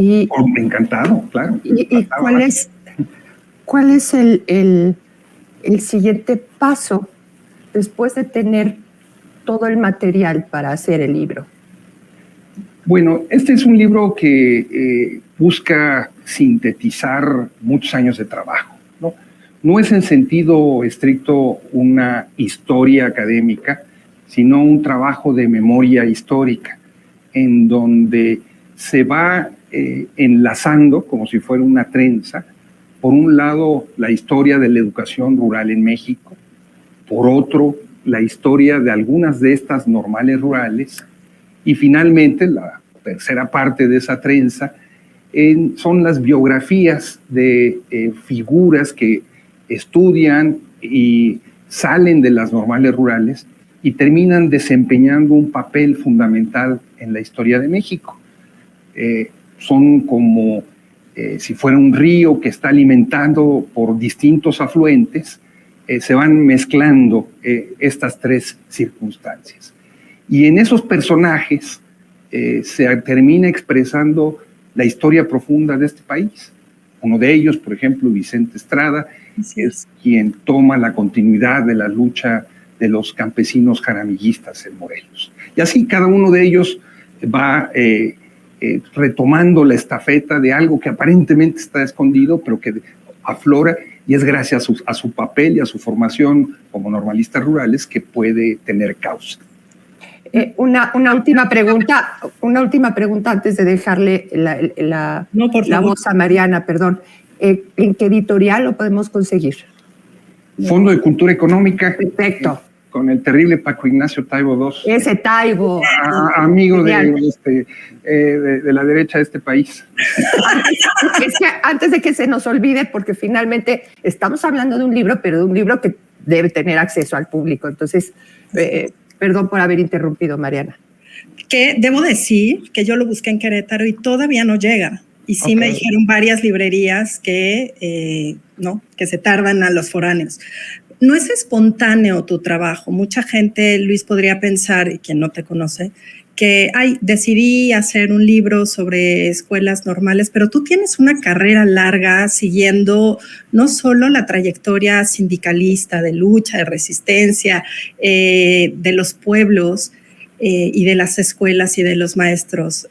Y, encantado, claro. ¿Y cuál es el siguiente paso después de tener todo el material para hacer el libro? Bueno, este es un libro que busca sintetizar muchos años de trabajo, ¿no? No es en sentido estricto una historia académica, sino un trabajo de memoria histórica, en donde se va enlazando, como si fuera una trenza, por un lado la historia de la educación rural en México, por otro la historia de algunas de estas normales rurales, y finalmente la tercera parte de esa trenza son las biografías de figuras que estudian y salen de las normales rurales y terminan desempeñando un papel fundamental en la historia de México. Son como si fuera un río que está alimentando por distintos afluentes, se van mezclando estas tres circunstancias. Y en esos personajes se termina expresando la historia profunda de este país. Uno de ellos, por ejemplo, Vicente Estrada, es quien toma la continuidad de la lucha de los campesinos jaramillistas en Morelos. Y así cada uno de ellos va retomando la estafeta de algo que aparentemente está escondido, pero que aflora, y es gracias a su papel y a su formación como normalistas rurales que puede tener causa. Una última pregunta antes de dejarle la voz a Mariana, perdón. ¿En qué editorial lo podemos conseguir? Fondo de Cultura Económica. Perfecto. Con el terrible Paco Ignacio Taibo II. Ese Taibo. Amigo de la derecha de este país. Es que antes de que se nos olvide, porque finalmente estamos hablando de un libro, pero de un libro que debe tener acceso al público. Entonces, perdón por haber interrumpido, Mariana. Que debo decir que yo lo busqué en Querétaro y todavía no llega. Y sí me dijeron varias librerías que se tardan a los foráneos. No es espontáneo tu trabajo. Mucha gente, Luis, podría pensar, y quien no te conoce, que decidí hacer un libro sobre escuelas normales, pero tú tienes una carrera larga siguiendo no solo la trayectoria sindicalista de lucha, de resistencia, de los pueblos y de las escuelas y de los maestros.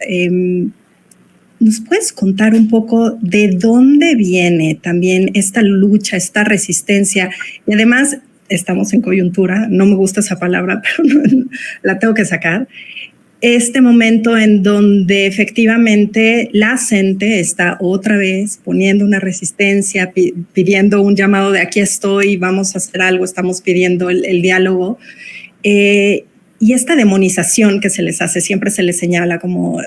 ¿Nos puedes contar un poco de dónde viene también esta lucha, esta resistencia? Y además, estamos en coyuntura, no me gusta esa palabra, pero la tengo que sacar. Este momento en donde efectivamente la gente está otra vez poniendo una resistencia, pidiendo un llamado de aquí estoy, vamos a hacer algo, estamos pidiendo el diálogo. Y esta demonización que se les hace, siempre se les señala como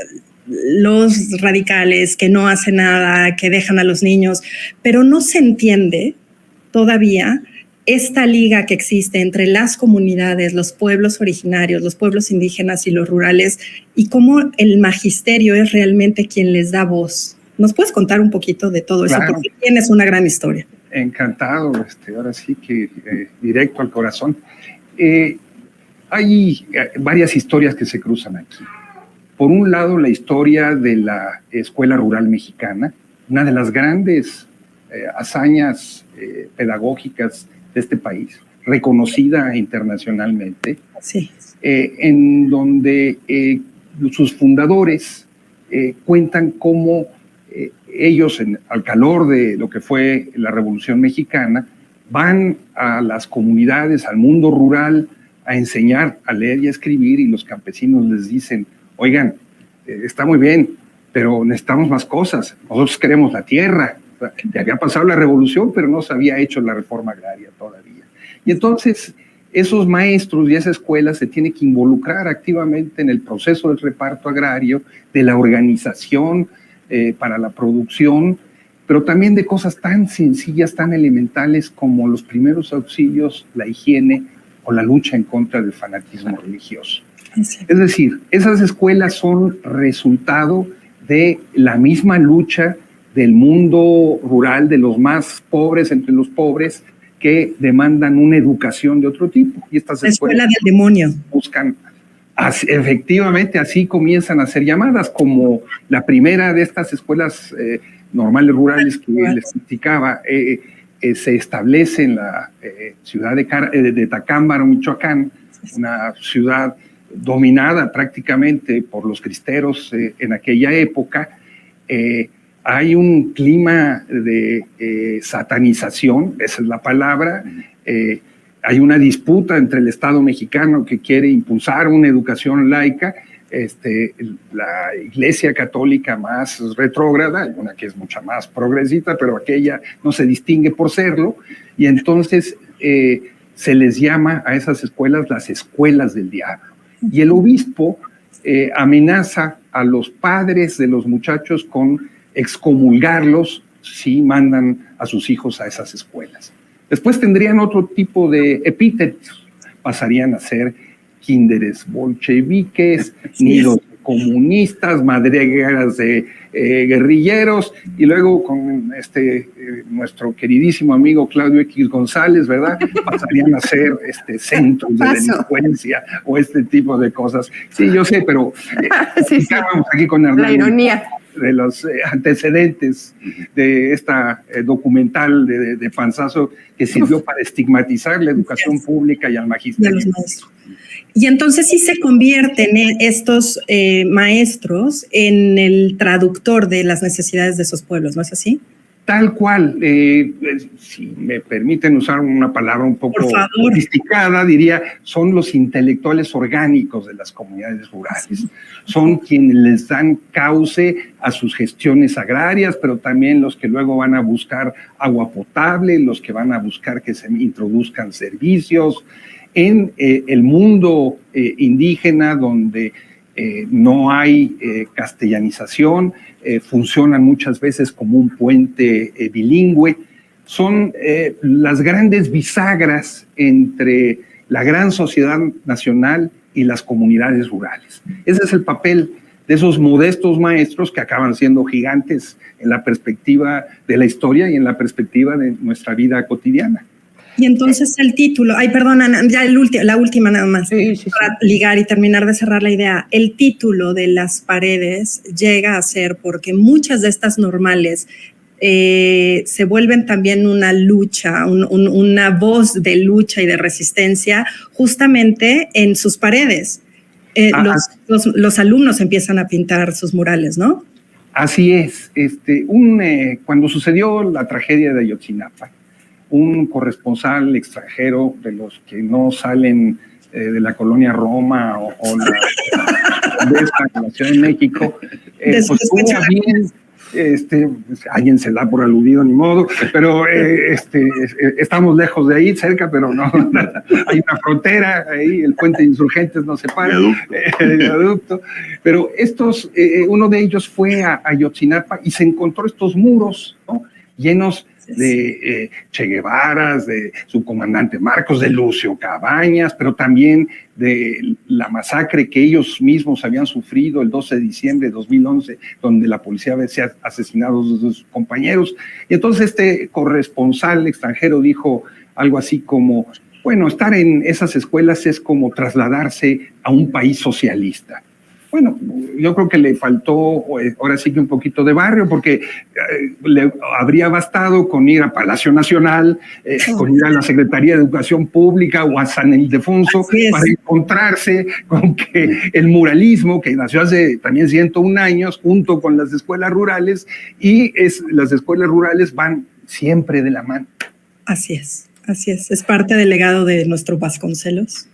los radicales que no hacen nada, que dejan a los niños, pero no se entiende todavía esta liga que existe entre las comunidades, los pueblos originarios, los pueblos indígenas y los rurales, y cómo el magisterio es realmente quien les da voz. ¿Nos puedes contar un poquito de todo eso? Claro. Porque tienes una gran historia. Encantado, ahora sí que directo al corazón. Hay varias historias que se cruzan aquí. Por un lado, la historia de la escuela rural mexicana, una de las grandes hazañas pedagógicas de este país, reconocida internacionalmente, sí. En donde sus fundadores cuentan cómo ellos, al calor de lo que fue la Revolución Mexicana, van a las comunidades, al mundo rural, a enseñar a leer y a escribir, y los campesinos les dicen: oigan, está muy bien, pero necesitamos más cosas. Nosotros queremos la tierra. O sea, ya había pasado la revolución, pero no se había hecho la reforma agraria todavía. Y entonces, esos maestros y esa escuela se tienen que involucrar activamente en el proceso del reparto agrario, de la organización para la producción, pero también de cosas tan sencillas, tan elementales como los primeros auxilios, la higiene o la lucha en contra del fanatismo religioso. Es decir, esas escuelas son resultado de la misma lucha del mundo rural, de los más pobres entre los pobres, que demandan una educación de otro tipo. Y estas escuela del demonio. Buscan Efectivamente, así comienzan a ser llamadas, como la primera de estas escuelas normales rurales que les criticaba, se establece en la ciudad de Tacámbaro, Michoacán, una ciudad dominada prácticamente por los cristeros en aquella época. Hay un clima de satanización, esa es la palabra. Hay una disputa entre el Estado mexicano, que quiere impulsar una educación laica, la Iglesia Católica más retrógrada, hay una que es mucha más progresista, pero aquella no se distingue por serlo, y entonces se les llama a esas escuelas las escuelas del diablo. Y el obispo amenaza a los padres de los muchachos con excomulgarlos si mandan a sus hijos a esas escuelas. Después tendrían otro tipo de epítetos, pasarían a ser kinderes bolcheviques, nidos comunistas, madrigueras de guerrilleros, y luego con nuestro queridísimo amigo Claudio X González, ¿verdad? Pasarían a ser centros de delincuencia o este tipo de cosas. Sí, yo sé, pero estábamos aquí con Hernán, la ironía de los antecedentes de esta documental de Panzazo, que sirvió para estigmatizar la educación pública y al magisterio. Y entonces sí se convierten estos maestros en el traductor de las necesidades de esos pueblos, ¿no es así? Tal cual. Si me permiten usar una palabra un poco sofisticada, diría, son los intelectuales orgánicos de las comunidades rurales. Son quienes les dan cauce a sus gestiones agrarias, pero también los que luego van a buscar agua potable, los que van a buscar que se introduzcan servicios. En el mundo indígena, donde no hay castellanización, funcionan muchas veces como un puente bilingüe, son las grandes bisagras entre la gran sociedad nacional y las comunidades rurales. Ese es el papel de esos modestos maestros que acaban siendo gigantes en la perspectiva de la historia y en la perspectiva de nuestra vida cotidiana. Y entonces el título, perdona, ya la última nada más, para ligar y terminar de cerrar la idea. El título de Las Paredes llega a ser porque muchas de estas normales se vuelven también una lucha, una voz de lucha y de resistencia justamente en sus paredes. Los alumnos empiezan a pintar sus murales, ¿no? Así es. Cuando sucedió la tragedia de Ayotzinapa, un corresponsal extranjero, de los que no salen de la colonia Roma o la Ciudad de México, pues tuvo bien, alguien se da por aludido, ni modo, pero estamos lejos de ahí, cerca, pero no, hay una frontera ahí, el puente de Insurgentes nos separa, el viaducto, pero uno de ellos fue a Ayotzinapa y se encontró estos muros, ¿no?, llenos de Che Guevaras, de su comandante Marcos, de Lucio Cabañas, pero también de la masacre que ellos mismos habían sufrido el 12 de diciembre de 2011, donde la policía había asesinado a sus compañeros. Y entonces este corresponsal extranjero dijo algo así como, bueno, estar en esas escuelas es como trasladarse a un país socialista. Bueno, yo creo que le faltó ahora sí que un poquito de barrio, porque le habría bastado con ir a Palacio Nacional, con ir a la Secretaría de Educación Pública o a San Ildefonso para encontrarse con que el muralismo, que nació hace también 101 años, junto con las escuelas rurales, y las escuelas rurales van siempre de la mano. Así es, es parte del legado de nuestro Vasconcelos.